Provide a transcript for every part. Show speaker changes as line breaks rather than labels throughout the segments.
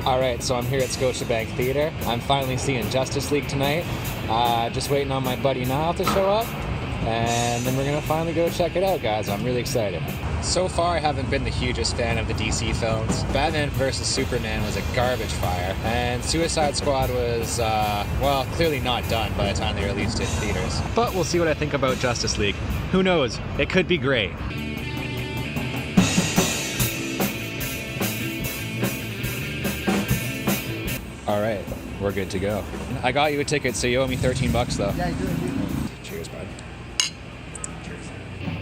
Alright, so I'm here at Scotiabank Theatre. I'm finally seeing Justice League tonight. Just waiting on my buddy Niall to show up. And then we're gonna finally go check it out, guys. I'm really excited. So far, I haven't been the hugest fan of the DC films. Batman vs. Superman was a garbage fire. And Suicide Squad was, well, clearly not done by the time they released it in theaters. But we'll see what I think about Justice League. Who knows? It could be great. All right, we're good to go. I got you a ticket, so you owe me $13 though.
Yeah, I do.
Cheers, bud. Cheers.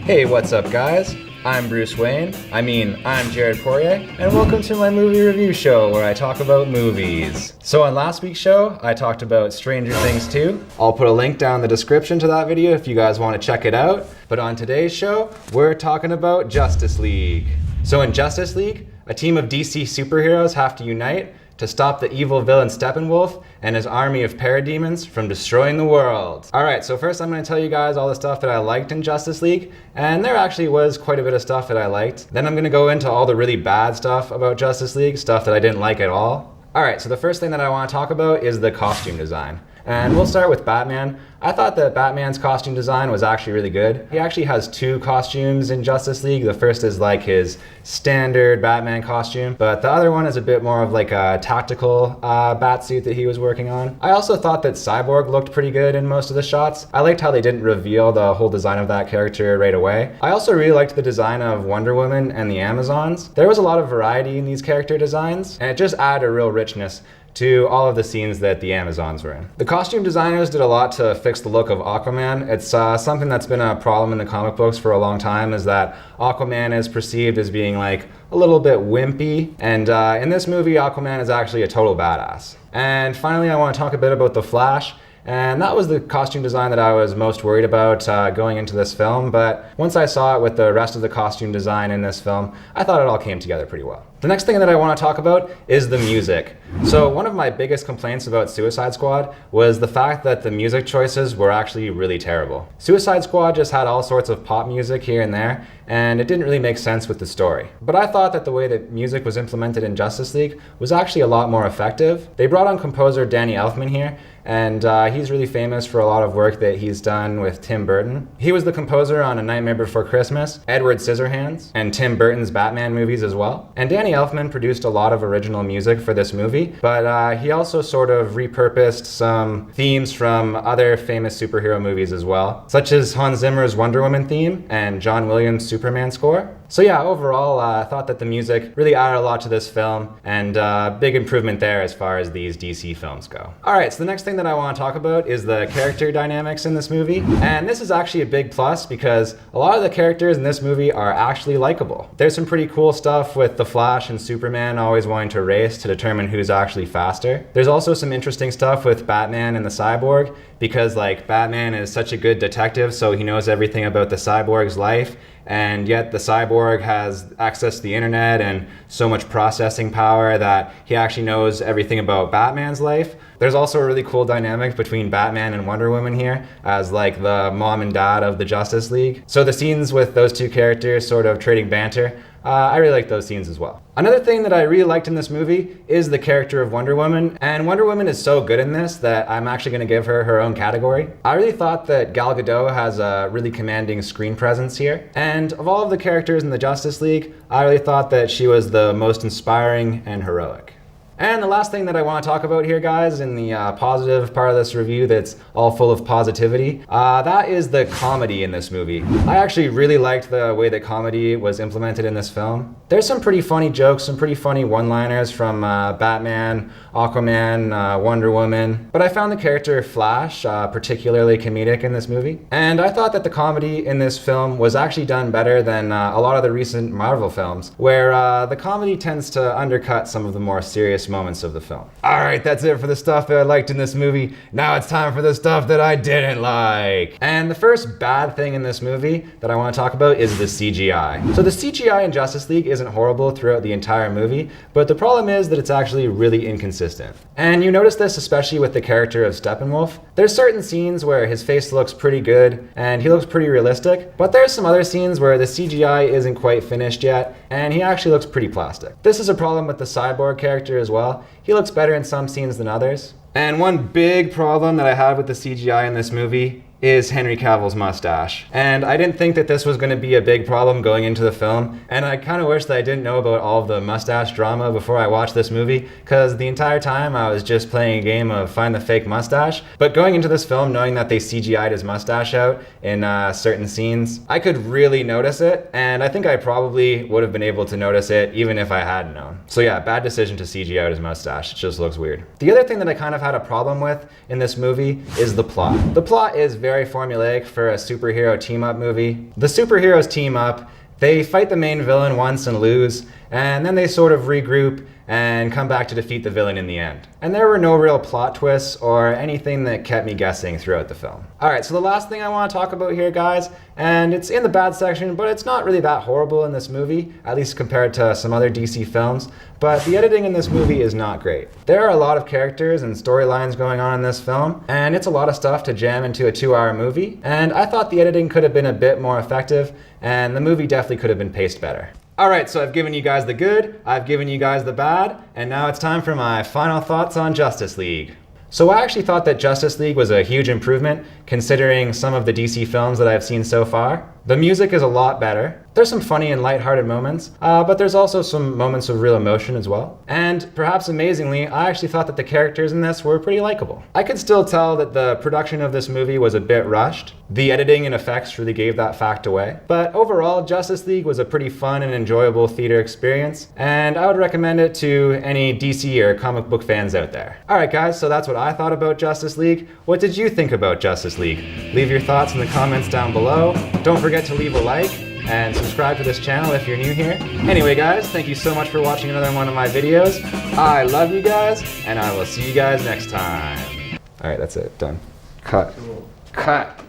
Hey, what's up, guys? I'm Bruce Wayne. I'm Jared Poirier, and welcome to my movie review show where I talk about movies. So on last week's show, I talked about Stranger Things 2. I'll put a link down in the description to that video if you guys want to check it out. But on today's show, we're talking about Justice League. So in Justice League, a team of DC superheroes have to unite to stop the evil villain Steppenwolf and his army of parademons from destroying the world. Alright, so first I'm going to tell you guys all the stuff that I liked in Justice League, and there actually was quite a bit of stuff that I liked. Then I'm going to go into all the really bad stuff about Justice League, stuff that I didn't like at all. Alright, so the first thing that I want to talk about is the costume design. And we'll start with Batman. I thought that Batman's costume design was actually really good. He actually has two costumes in Justice League. The first is like his standard Batman costume, but the other one is a bit more of like a tactical bat suit that he was working on. I also thought that Cyborg looked pretty good in most of the shots. I liked how they didn't reveal the whole design of that character right away. I also really liked the design of Wonder Woman and the Amazons. There was a lot of variety in these character designs, and it just added a real richness to all of the scenes that the Amazons were in. The costume designers did a lot to fix the look of Aquaman. It's something that's been a problem in the comic books for a long time, is that Aquaman is perceived as being like a little bit wimpy, and in this movie Aquaman is actually a total badass. And finally I want to talk a bit about the Flash. And that was the costume design that I was most worried about going into this film, but once I saw it with the rest of the costume design in this film, I thought it all came together pretty well. The next thing that I want to talk about is the music. So one of my biggest complaints about Suicide Squad was the fact that the music choices were actually really terrible. Suicide Squad just had all sorts of pop music here and there, and it didn't really make sense with the story. But I thought that the way that music was implemented in Justice League was actually a lot more effective. They brought on composer Danny Elfman here, and he's really famous for a lot of work that he's done with Tim Burton. He was the composer on A Nightmare Before Christmas, Edward Scissorhands, and Tim Burton's Batman movies as well. And Danny Elfman produced a lot of original music for this movie, but he also sort of repurposed some themes from other famous superhero movies as well, such as Hans Zimmer's Wonder Woman theme and John Williams' Superman score. So yeah, overall, I thought that the music really added a lot to this film, and big improvement there as far as these DC films go. Alright, so the next thing that I want to talk about is the character dynamics in this movie, and this is actually a big plus because a lot of the characters in this movie are actually likable. There's some pretty cool stuff with the Flash and Superman always wanting to race to determine who's actually faster. There's also some interesting stuff with Batman and the Cyborg, because like Batman is such a good detective, so he knows everything about the Cyborg's life, and yet the Cyborg has access to the internet and so much processing power that he actually knows everything about Batman's life. There's also a really cool dynamic between Batman and Wonder Woman here as like the mom and dad of the Justice League. So the scenes with those two characters sort of trading banter, I really like those scenes as well. Another thing that I really liked in this movie is the character of Wonder Woman, and Wonder Woman is so good in this that I'm actually going to give her her own category. I really thought that Gal Gadot has a really commanding screen presence here, and of all of the characters in the Justice League, I really thought that she was the most inspiring and heroic. And the last thing that I want to talk about here, guys, in the positive part of this review that's all full of positivity, that is the comedy in this movie. I actually really liked the way that comedy was implemented in this film. There's some pretty funny jokes, some pretty funny one-liners from Batman, Aquaman, Wonder Woman, but I found the character Flash particularly comedic in this movie. And I thought that the comedy in this film was actually done better than a lot of the recent Marvel films, where the comedy tends to undercut some of the more serious moments of the film. Alright, that's it for the stuff that I liked in this movie. Now it's time for the stuff that I didn't like. And the first bad thing in this movie that I want to talk about is the CGI. So the CGI in Justice League isn't horrible throughout the entire movie, but the problem is that it's actually really inconsistent. And you notice this especially with the character of Steppenwolf. There's certain scenes where his face looks pretty good and he looks pretty realistic, but there's some other scenes where the CGI isn't quite finished yet, and he actually looks pretty plastic. This is a problem with the Cyborg character as well. He looks better in some scenes than others. And one big problem that I have with the CGI in this movie is Henry Cavill's mustache. And I didn't think that this was going to be a big problem going into the film, and I kind of wish that I didn't know about all of the mustache drama before I watched this movie, because the entire time I was just playing a game of find the fake mustache. But going into this film knowing that they CGI'd his mustache out in certain scenes, I could really notice it, and I think I probably would have been able to notice it even if I hadn't known. So yeah, bad decision to CGI out his mustache. It just looks weird. The other thing that I kind of had a problem with in this movie is the plot. The plot is very formulaic for a superhero team-up movie. The superheroes team up, they fight the main villain once and lose, and then they sort of regroup and come back to defeat the villain in the end. And there were no real plot twists or anything that kept me guessing throughout the film. Alright, so the last thing I want to talk about here, guys, and it's in the bad section, but it's not really that horrible in this movie, at least compared to some other DC films, but the editing in this movie is not great. There are a lot of characters and storylines going on in this film, and it's a lot of stuff to jam into a 2-hour movie, and I thought the editing could have been a bit more effective, and the movie definitely could have been paced better. Alright, so I've given you guys the good, I've given you guys the bad, and now it's time for my final thoughts on Justice League. So I actually thought that Justice League was a huge improvement considering some of the DC films that I've seen so far. The music is a lot better. There's some funny and lighthearted moments, but there's also some moments of real emotion as well. And perhaps amazingly, I actually thought that the characters in this were pretty likable. I could still tell that the production of this movie was a bit rushed. The editing and effects really gave that fact away. But overall, Justice League was a pretty fun and enjoyable theater experience, and I would recommend it to any DC or comic book fans out there. Alright guys, so that's what I thought about Justice League. What did you think about Justice League? Leave your thoughts in the comments down below. Don't forget to leave a like and subscribe to this channel if you're new here. Anyway guys, thank you so much for watching another one of my videos. I love you guys, and I will see you guys next time. Alright, that's it. Done. Cut. Cool. Cut.